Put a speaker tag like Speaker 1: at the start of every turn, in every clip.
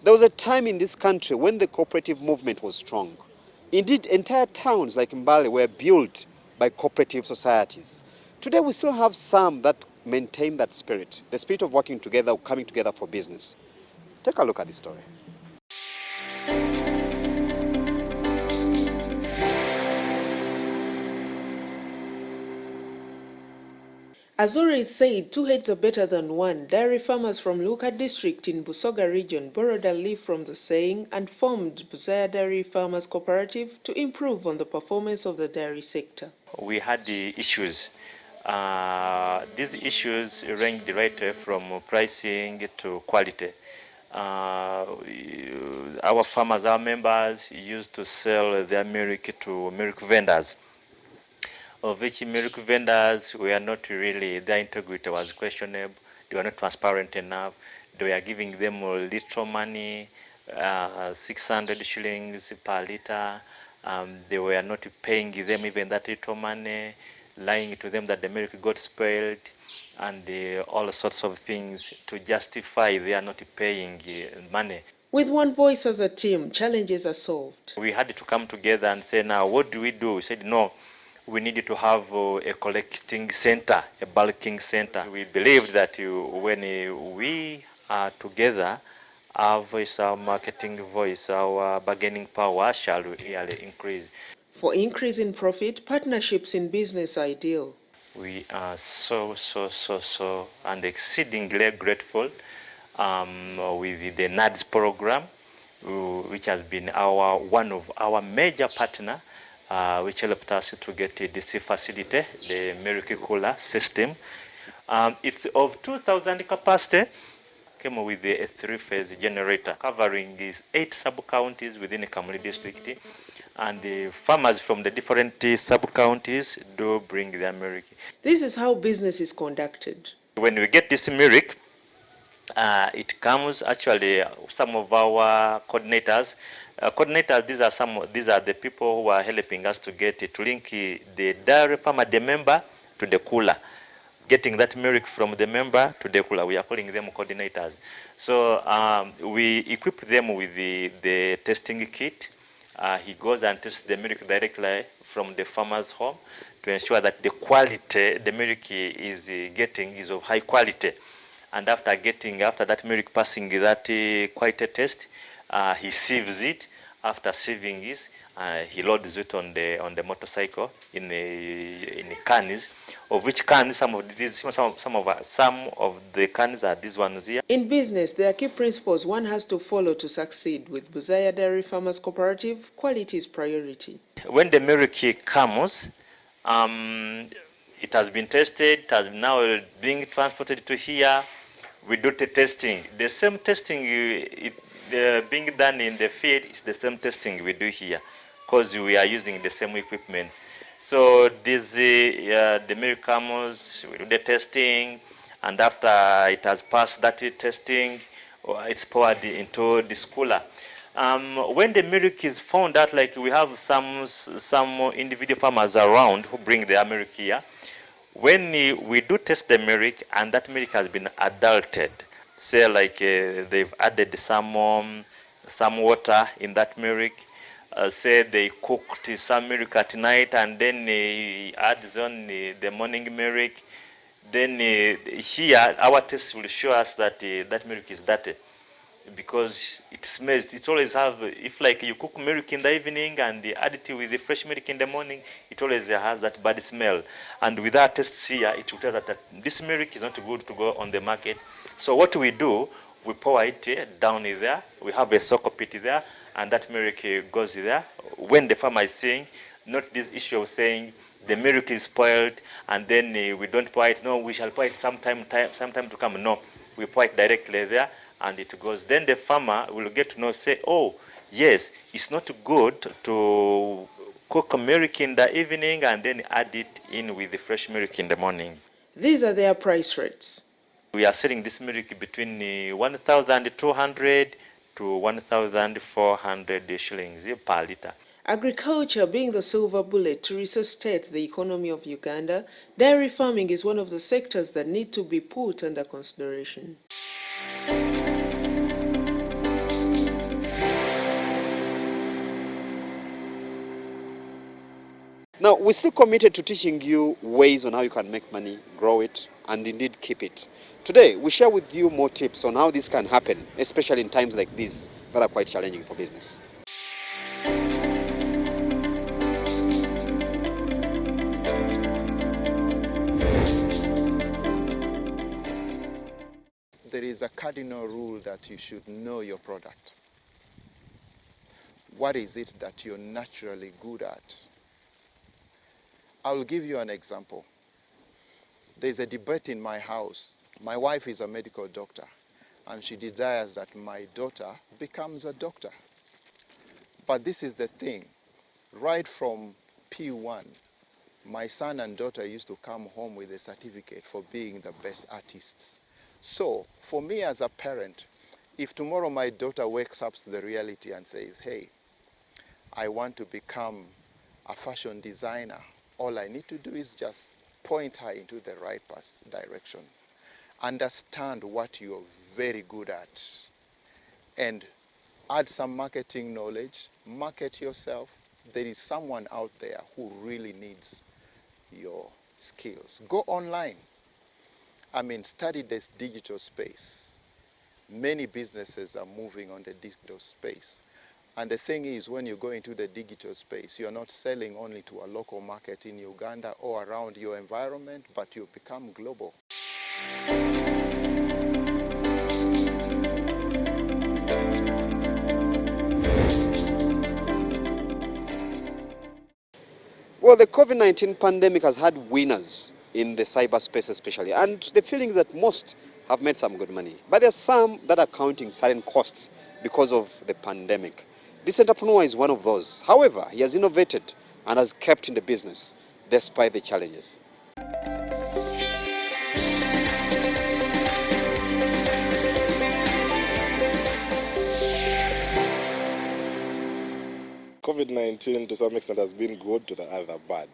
Speaker 1: There was a time in this country when the cooperative movement was strong. Indeed, entire towns like Mbale were built by cooperative societies. Today, we still have some that maintain that spirit, the spirit of working together, coming together for business. Take a look at this story.
Speaker 2: As always said, two heads are better than one. Dairy farmers from Luka district in Busoga region borrowed a leaf from the saying and formed Busoga Dairy Farmers Cooperative to improve on the performance of the dairy sector.
Speaker 3: We had the issues. These issues ranged right from pricing to quality. Our farmers, our members, used to sell their milk to milk vendors, of which milk vendors were not really, their integrity was questionable, they were not transparent enough, they were giving them little money, 600 shillings per liter, they were not paying them even that little money, lying to them that the milk got spoiled, and all sorts of things to justify they are not paying money.
Speaker 2: With one voice as a team, challenges are solved.
Speaker 3: We had to come together and say, now what do? We said, no, we needed to have a collecting center, a bulking center. We believed that when we are together, our voice, our marketing voice, our bargaining power shall really increase.
Speaker 2: For increase in profit, partnerships in business are ideal.
Speaker 3: We are so and exceedingly grateful with the NADS program, which has been one of our major partner, which helped us to get this facility, the milk cooler system. It's of 2,000 capacity, came with a 3-phase generator covering 8 sub-counties within the Kamuli district, and the farmers from the different sub-counties do bring their milk.
Speaker 2: This is how business is conducted.
Speaker 3: When we get this milk, it comes actually some of our coordinators. These are the people who are helping us to get to link the dairy farmer, the member, to the cooler. Getting that milk from the member to the cooler, we are calling them coordinators. So we equip them with the testing kit. He goes and tests the milk directly from the farmer's home to ensure that the quality the milk is getting is of high quality. And after that milk passing that quality test, he sieves it. After sieving it, he loads it on the motorcycle in the cans, of which cans some of the cans are these ones here.
Speaker 2: In business, there are key principles one has to follow to succeed. With Busoga Dairy Farmers Cooperative, quality is priority.
Speaker 3: When the milk comes, it has been tested, it has now being transported to here. We do the testing. The same testing being done in the field is the same testing we do here, because we are using the same equipment. So this the milk comes, we do the testing, and after it has passed that testing, it's poured into this cooler. When the milk is found out, like we have some individual farmers around who bring their milk here. When we do test the milk and that milk has been adulterated, say like they've added some water in that milk, say they cooked some milk at night and then adds on the morning milk, then here our test will show us that that milk is dirty, because it smells. It always have, if like you cook milk in the evening and add it with the fresh milk in the morning, it always has that bad smell. And with our tests here, it will tell us that this milk is not good to go on the market. So what we do, we pour it down there. We have a soak pit there, and that milk goes there. When the farmer is saying, not this issue of saying the milk is spoiled and then we don't pour it. No, we shall pour it sometime to come. No, we pour it directly there, and it goes. Then the farmer will get to know, say, oh, yes, it's not good to cook milk in the evening and then add it in with the fresh milk in the morning.
Speaker 2: These are their price rates.
Speaker 3: We are selling this milk between 1,200 to 1,400 shillings per liter.
Speaker 2: Agriculture being the silver bullet to resuscitate the economy of Uganda, dairy farming is one of the sectors that need to be put under consideration.
Speaker 1: Now, we're still committed to teaching you ways on how you can make money, grow it, and indeed keep it. Today, we share with you more tips on how this can happen, especially in times like these that are quite challenging for business.
Speaker 4: There is a cardinal rule that you should know your product. What is it that you're naturally good at? I will give you an example. There's a debate in my house. My wife is a medical doctor, and she desires that my daughter becomes a doctor. But this is the thing. Right from P1, my son and daughter used to come home with a certificate for being the best artists. So, for me as a parent, if tomorrow my daughter wakes up to the reality and says, hey, I want to become a fashion designer, all I need to do is just point her into the right direction. Understand what you're very good at, and add some marketing knowledge, market yourself. There is someone out there who really needs your skills. Go online. Study this digital space. Many businesses are moving on the digital space. And the thing is, when you go into the digital space, you're not selling only to a local market in Uganda or around your environment, but you become global.
Speaker 1: Well, the COVID-19 pandemic has had winners in the cyberspace especially, and the feeling is that most have made some good money. But there are some that are counting certain costs because of the pandemic. This entrepreneur is one of those. However, he has innovated and has kept in the business despite the challenges.
Speaker 5: COVID-19 to some extent has been good, to the other bad.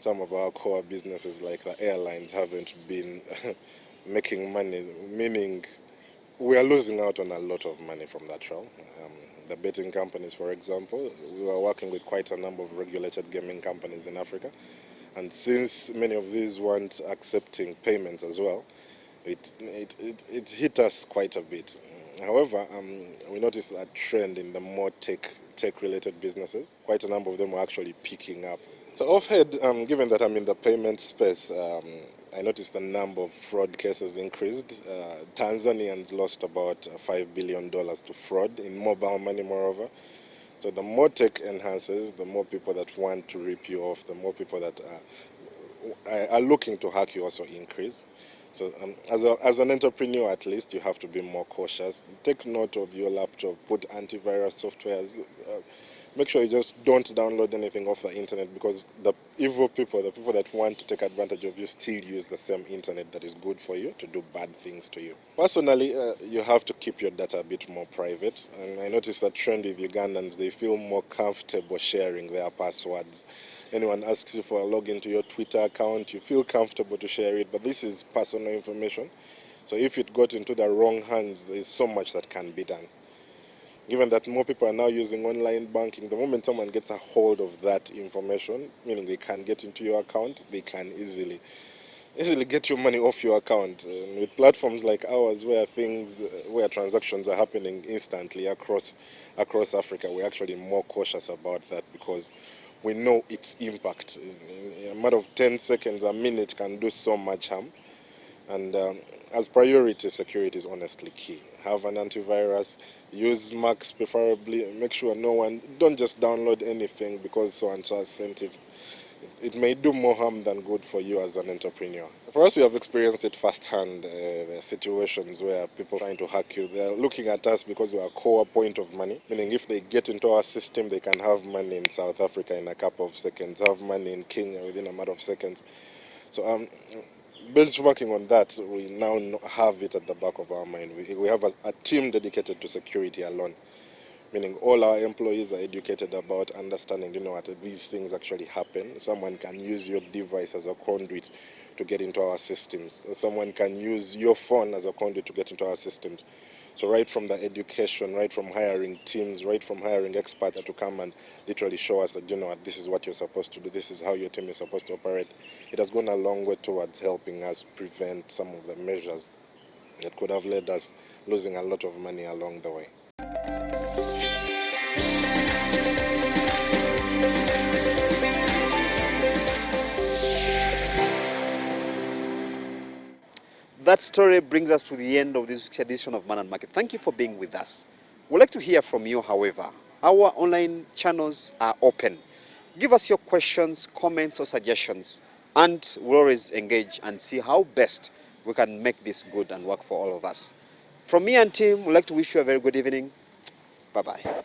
Speaker 5: Some of our core businesses like the airlines haven't been making money, meaning we are losing out on a lot of money from that realm. The betting companies, for example, we were working with quite a number of regulated gaming companies in Africa, and since many of these weren't accepting payments as well, it hit us quite a bit. However, we noticed a trend in the more tech-related businesses. Quite a number of them were actually picking up. So offhead, given that I'm in the payment space, I noticed the number of fraud cases increased. Tanzanians lost about $5 billion to fraud in mobile money, moreover. So the more tech enhances, the more people that want to rip you off, the more people that are looking to hack you also increase. So as an entrepreneur, at least, you have to be more cautious. Take note of your laptop, put antivirus softwares. Make sure you just don't download anything off the internet, because the evil people, the people that want to take advantage of you, still use the same internet that is good for you to do bad things to you. Personally, you have to keep your data a bit more private. And I noticed that trend with Ugandans, they feel more comfortable sharing their passwords. Anyone asks you for a login to your Twitter account, you feel comfortable to share it, but this is personal information. So if it got into the wrong hands, there's so much that can be done. Given that more people are now using online banking, the moment someone gets a hold of that information, meaning they can get into your account, they can easily get your money off your account. And with platforms like ours, where transactions are happening instantly across Africa, we're actually more cautious about that, because we know its impact. In a matter of 10 seconds, a minute can do so much harm. And as priority, security is honestly key. Have an antivirus, use Macs preferably, make sure don't just download anything because so-and-so has sent it. It may do more harm than good for you as an entrepreneur. For us, we have experienced it firsthand. There are situations where people trying to hack you, they're looking at us because we are a core point of money, meaning if they get into our system, they can have money in South Africa in a couple of seconds, have money in Kenya within a matter of seconds. So benchmarking on that, we now have it at the back of our mind. We have a team dedicated to security alone, meaning all our employees are educated about understanding, what these things actually happen. Someone can use your device as a conduit to get into our systems. Someone can use your phone as a conduit to get into our systems. So right from the education, right from hiring teams, right from hiring experts to come and literally show us that, you know what, this is what you're supposed to do, this is how your team is supposed to operate. It has gone a long way towards helping us prevent some of the measures that could have led us losing a lot of money along the way.
Speaker 1: That story brings us to the end of this week's edition of Man and Market. Thank you for being with us. We'd like to hear from you, however. Our online channels are open. Give us your questions, comments, or suggestions, and we'll always engage and see how best we can make this good and work for all of us. From me and team, we'd like to wish you a very good evening. Bye-bye.